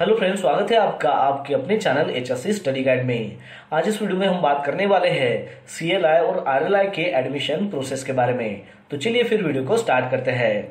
Hello friends, स्वागत है आपका आपके अपने चैनल एचएससी स्टडी गाइड में। आज इस वीडियो में हम बात करने वाले हैं सीएलआई और आरएलआई के एडमिशन प्रोसेस के बारे में। तो चलिए फिर वीडियो को स्टार्ट करते हैं।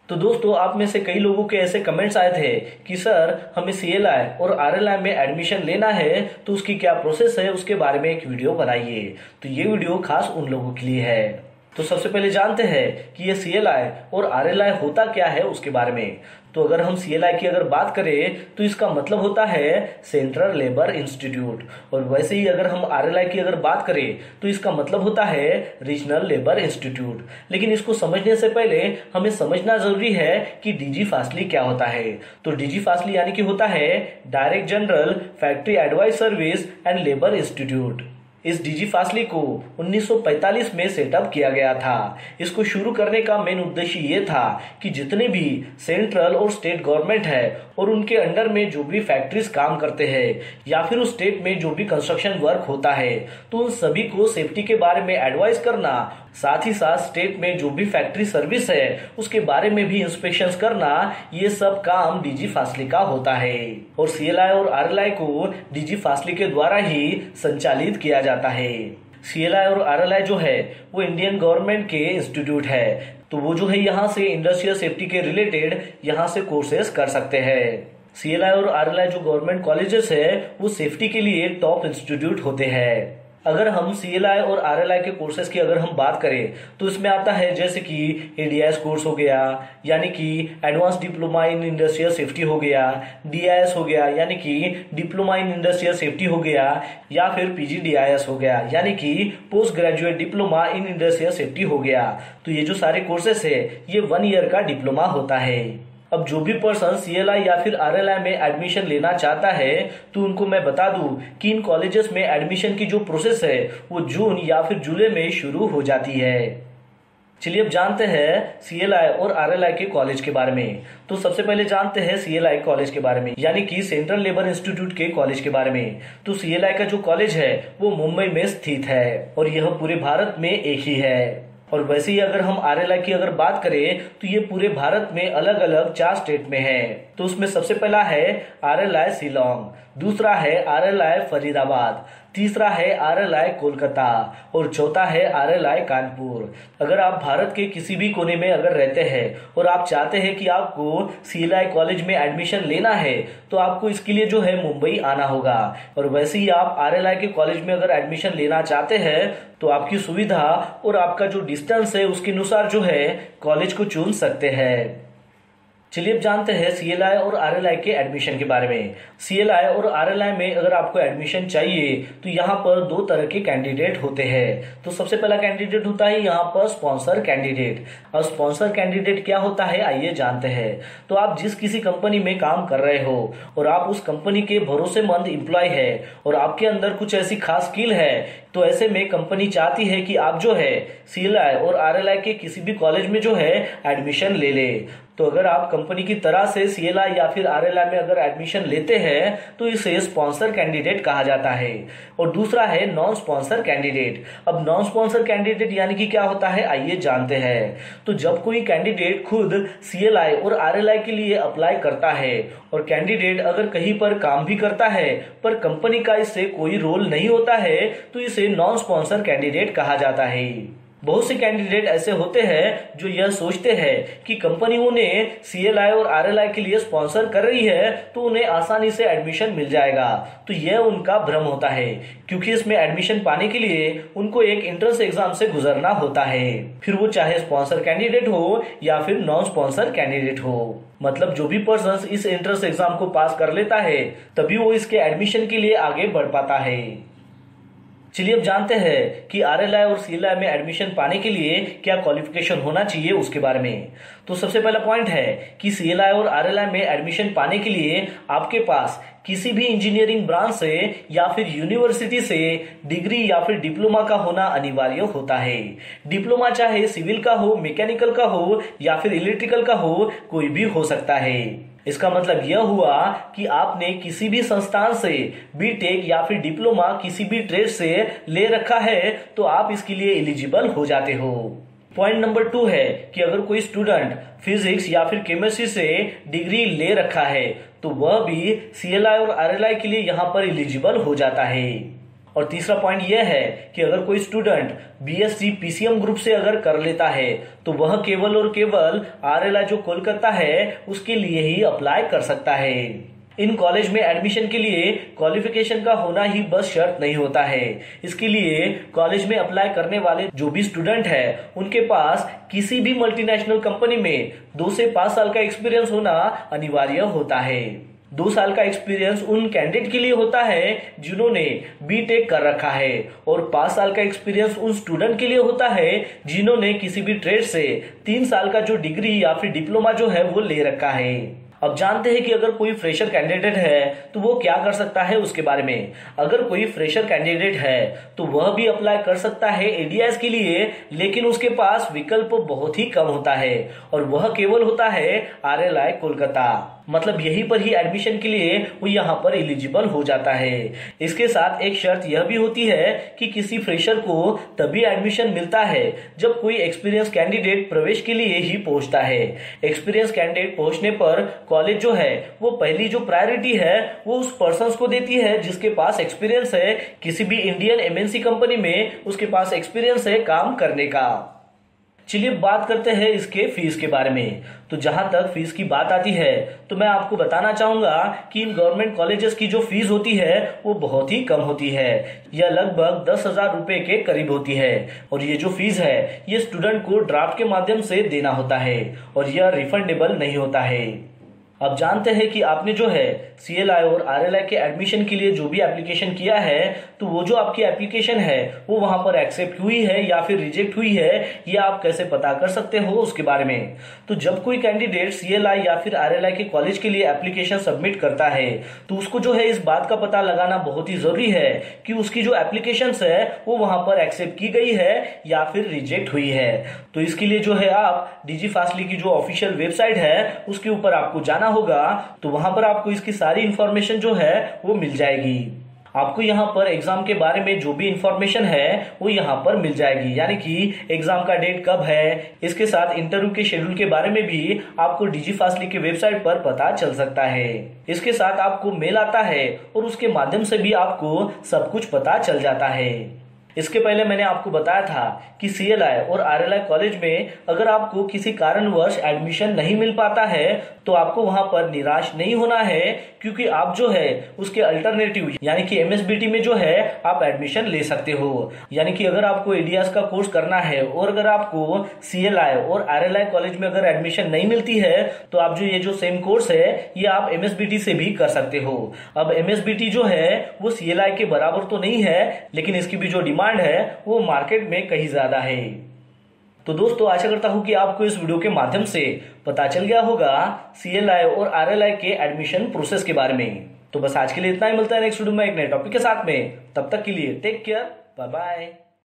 तो दोस्तों, आप में से कई लोगों के ऐसे कमेंट्स आए थे कि सर हमें सीएलआई और आरएलआई में एडमिशन लेना है तो उसकी क्या प्रोसेस है, उसके बारे में एक वीडियो बनाइए। तो ये वीडियो खास उन लोगों के लिए है। तो सबसे पहले जानते हैं कि ये सीएलआई और आरएलआई होता क्या है उसके बारे में। तो अगर हम सीएलआई की अगर बात करें तो इसका मतलब होता है सेंट्रल लेबर इंस्टीट्यूट, और वैसे ही अगर हम आरएलआई की अगर बात करें तो इसका मतलब होता है रीजनल लेबर इंस्टीट्यूट। लेकिन इसको समझने से पहले हमें समझना जरूरी है कि डीजी फासली क्या होता है। तो डीजी फासली यानी कि होता है direct general factory advice service and labour institute. इस डीजी फासली को 1945 में सेटअप किया गया था। इसको शुरू करने का मेन उद्देश्य ये था कि जितने भी सेंट्रल और स्टेट गवर्नमेंट है और उनके अंडर में जो भी फैक्ट्रीज काम करते हैं या फिर उस स्टेट में जो भी कंस्ट्रक्शन वर्क होता है, तो उन सभी को सेफ्टी के बारे में एडवाइस करना, साथ ही साथ स्टेट में जो भी फैक्ट्री सर्विस है उसके बारे में भी इंस्पेक्शंस करना, ये सब काम डीजी फासली का होता है। और सीएलआई और आरएलआई को डीजी फासली के द्वारा ही संचालित किया जाता है। सीएलआई और आरएलआई जो है वो इंडियन गवर्नमेंट के इंस्टीट्यूट है। तो वो जो है यहाँ से इंडस्ट्रियल सेफ्टी के रिलेटेड यहाँ से कोर्सेज कर सकते हैं। सीएलआई और आरएलआई जो गवर्नमेंट कॉलेजेस है वो सेफ्टी के लिए टॉप इंस्टीट्यूट होते हैं। अगर हम सीएलआई और आरएलआई के कोर्सेज की अगर हम बात करें तो इसमें आता है जैसे कि एडीआईएस कोर्स हो गया, यानी कि advance diploma in industrial safety हो गया, डीआईएस हो गया यानी कि डिप्लोमा इन इंडस्ट्रियल सेफ्टी हो गया, या फिर पीजीडीआईएस हो गया यानी कि post graduate diploma in industrial safety हो गया। तो ये जो सारे कोर्सेस है ये 1 ईयर का डिप्लोमा होता है। अब जो भी पर्सन सीएलआई या फिर आरएलआई में एडमिशन लेना चाहता है तो उनको मैं बता दूं कि इन कॉलेजेस में एडमिशन की जो प्रोसेस है वो जून या फिर जुलाई में शुरू हो जाती है। चलिए अब जानते हैं सीएलआई और आरएलआई के कॉलेज के बारे में। तो सबसे पहले जानते हैं सीएलआई कॉलेज के बारे में, यानी कि सेंट्रल लेबर इंस्टीट्यूट के कॉलेज के बारे में। तो सीएलआई का जो कॉलेज है वो मुंबई में स्थित है और यह पूरे भारत में एक ही है। और वैसे ही अगर हम आरएलआई की अगर बात करें तो ये पूरे भारत में अलग अलग 4 स्टेट में है। तो उसमें सबसे पहला है आरएलआई शिलोंग, दूसरा है आरएलआई फरीदाबाद, तीसरा है आरएलआई कोलकाता और चौथा है आरएलआई कानपुर। अगर आप भारत के किसी भी कोने में अगर रहते हैं और आप चाहते हैं कि आपको सीएलआई कॉलेज में एडमिशन लेना है तो आपको इसके लिए जो है मुंबई आना होगा। और वैसे ही आप आरएलआई के कॉलेज में अगर एडमिशन लेना चाहते हैं तो आपकी सुविधा और आपका जो डिस्टेंस है उसके अनुसार जो है कॉलेज को चुन सकते हैं। चलिए अब जानते हैं सीएलआई और आरएलआई के एडमिशन के बारे में। सीएलआई और आरएलआई में अगर आपको एडमिशन चाहिए तो यहाँ पर 2 तरह के कैंडिडेट होते हैं। तो सबसे पहला कैंडिडेट होता है यहाँ पर स्पॉन्सर कैंडिडेट। और स्पॉन्सर कैंडिडेट क्या होता है आइए जानते हैं। तो आप जिस किसी कंपनी में काम कर रहे हो और आप उस कंपनी के भरोसेमंद एम्प्लॉय है और आपके अंदर कुछ ऐसी खास स्किल है, तो ऐसे में कंपनी चाहती है कि आप जो है सीएलआई और आरएलआई के किसी भी कॉलेज में जो है एडमिशन ले ले। तो अगर आप कंपनी की तरह से सीएलआई या फिर आरएलआई में अगर एडमिशन लेते हैं तो इसे स्पॉन्सर कैंडिडेट कहा जाता है। और दूसरा है नॉन स्पॉन्सर कैंडिडेट। अब नॉन स्पॉन्सर कैंडिडेट यानी कि क्या होता है आइए जानते हैं। तो जब कोई कैंडिडेट खुद सीएलआई और आरएलआई के लिए अप्लाई करता है और कैंडिडेट अगर कहीं पर काम भी करता है पर कंपनी का इससे कोई रोल नहीं होता है तो इसे नॉन स्पॉन्सर कैंडिडेट कहा जाता है। बहुत से कैंडिडेट ऐसे होते हैं जो यह सोचते हैं कि कंपनी उन्हें सीएलआई और आरएलआई के लिए स्पॉन्सर कर रही है तो उन्हें आसानी से एडमिशन मिल जाएगा। तो यह उनका भ्रम होता है, क्योंकि इसमें एडमिशन पाने के लिए उनको एक एंट्रेंस एग्जाम से गुजरना होता है, फिर वो चाहे स्पॉन्सर कैंडिडेट हो या फिर नॉन स्पॉन्सर कैंडिडेट हो। मतलब जो भी पर्सन इस एंट्रेंस एग्जाम को पास कर लेता है तभी वो इसके एडमिशन के लिए आगे बढ़ पाता है। चलिए अब जानते हैं कि आरएलआई और सीएलआई में एडमिशन पाने के लिए क्या क्वालिफिकेशन होना चाहिए उसके बारे में। तो सबसे पहला पॉइंट है कि सीएलआई और आरएलआई में एडमिशन पाने के लिए आपके पास किसी भी इंजीनियरिंग ब्रांच से या फिर यूनिवर्सिटी से डिग्री या फिर डिप्लोमा का होना अनिवार्य होता है। डिप्लोमा चाहे सिविल का हो, मैकेनिकल का हो या फिर इलेक्ट्रिकल का हो, कोई भी हो सकता है। इसका मतलब यह हुआ कि आपने किसी भी संस्थान से बीटेक या फिर डिप्लोमा किसी भी ट्रेड से ले रखा है तो आप इसके लिए एलिजिबल हो जाते हो। पॉइंट नंबर 2 है कि अगर कोई स्टूडेंट फिजिक्स या फिर केमिस्ट्री से डिग्री ले रखा है तो वह भी CLI और RLI के लिए यहाँ पर एलिजिबल हो जाता है। और तीसरा पॉइंट यह है कि अगर कोई स्टूडेंट BSc PCM ग्रुप से अगर कर लेता है तो वह केवल और केवल RLI जो कोलकाता है उसके लिए ही अप्लाई कर सकता है। इन कॉलेज में एडमिशन के लिए क्वालिफिकेशन का होना ही बस शर्त नहीं होता है। इसके लिए कॉलेज में अप्लाई करने वाले जो भी स्टूडेंट है उनके पास किसी भी मल्टीनेशनल कंपनी में 2 से 5 साल का एक्सपीरियंस होना अनिवार्य होता है। 2 साल का एक्सपीरियंस उन कैंडिडेट के लिए होता है जिन्होंने BTech कर रखा है और 5 साल का एक्सपीरियंस उन स्टूडेंट के लिए होता है जिन्होंने किसी भी ट्रेड से 3 साल का जो डिग्री या फिर डिप्लोमा जो है वो ले रखा है। अब जानते हैं कि अगर कोई फ्रेशर कैंडिडेट है तो वो क्या कर सकता है उसके बारे में। अगर कोई फ्रेशर कैंडिडेट है तो वह भी अप्लाई कर सकता है ADIS के लिए, लेकिन उसके पास विकल्प बहुत ही कम होता है और वह केवल होता है RLI कोलकाता। मतलब यहीं पर ही एडमिशन के लिए वो यहाँ पर एलिजिबल हो जाता है। इसके साथ एक शर्त यह भी होती है कि किसी फ्रेशर को तभी एडमिशन मिलता है जब कोई एक्सपीरियंस कैंडिडेट प्रवेश के लिए ही पहुंचता है। एक्सपीरियंस कैंडिडेट पहुंचने पर कॉलेज जो है वो पहली जो प्रायोरिटी है वो उस पर्सन को देती है जिसके पास एक्सपीरियंस है किसी भी इंडियन MNC कंपनी में, उसके पास एक्सपीरियंस है काम करने का। चलिए बात करते हैं इसके फीस के बारे में। तो जहां तक फीस की बात आती है तो मैं आपको बताना चाहूंगा कि इन गवर्नमेंट कॉलेजेस की जो फीस होती है वो बहुत ही कम होती है। यह लगभग 10,000 रुपए के करीब होती है और ये जो फीस है ये स्टूडेंट को ड्राफ्ट के माध्यम से देना होता है और यह रिफंडेबल नहीं होता है। अब जानते हैं कि आपने जो है CLI और RLI के एडमिशन के लिए जो भी एप्लीकेशन किया है तो वो जो आपकी एप्लीकेशन है वो वहां पर एक्सेप्ट हुई है या फिर रिजेक्ट हुई है, ये आप कैसे पता कर सकते हो उसके बारे में। तो जब कोई कैंडिडेट CLI या फिर RLI के कॉलेज के लिए एप्लीकेशन सबमिट करता है तो उसको जो है इस बात का पता लगाना बहुत ही जरूरी है कि उसकी जो एप्लीकेशन है वो वहां पर एक्सेप्ट की गई है या फिर रिजेक्ट हुई है। तो इसके लिए जो है आप DigiFastly की जो ऑफिशियल वेबसाइट है उसके ऊपर आपको जाना होगा, तो वहां पर आपको इसकी सारी इंफॉर्मेशन जो है वो मिल जाएगी। आपको यहाँ पर एग्जाम के बारे में जो भी इंफॉर्मेशन है वो यहाँ पर मिल जाएगी, यानी कि एग्जाम का डेट कब है। इसके साथ इंटरव्यू के शेड्यूल के बारे में भी आपको DigiFastly के वेबसाइट पर पता चल सकता है। इसके साथ आपको मेल आता है और उसके माध्यम से भी आपको सब कुछ पता चल जाता है। इसके पहले मैंने आपको बताया था कि CLI और RLI कॉलेज में अगर आपको किसी कारणवश एडमिशन नहीं मिल पाता है तो आपको वहां पर निराश नहीं होना है, क्योंकि आप जो है उसके अल्टरनेटिव यानी कि MSBT में जो है आप एडमिशन ले सकते हो। यानी कि अगर आपको ADIS का कोर्स करना है और अगर आपको CLI और RLI कॉलेज में अगर एडमिशन नहीं मिलती है तो आप जो ये जो सेम कोर्स है ये आप MSBT से भी कर सकते हो। अब MSBT जो है वो CLI के बराबर तो नहीं है, लेकिन इसकी भी जो डिमांड है वो मार्केट में कहीं ज्यादा है। तो दोस्तों आशा करता हूं कि आपको इस वीडियो के माध्यम से पता चल गया होगा CLI और RLI के एडमिशन प्रोसेस के बारे में। तो बस आज के लिए इतना ही, मिलता है नेक्स्ट वीडियो में एक नए टॉपिक के साथ में। तब तक के लिए टेक केयर, बाय बाय।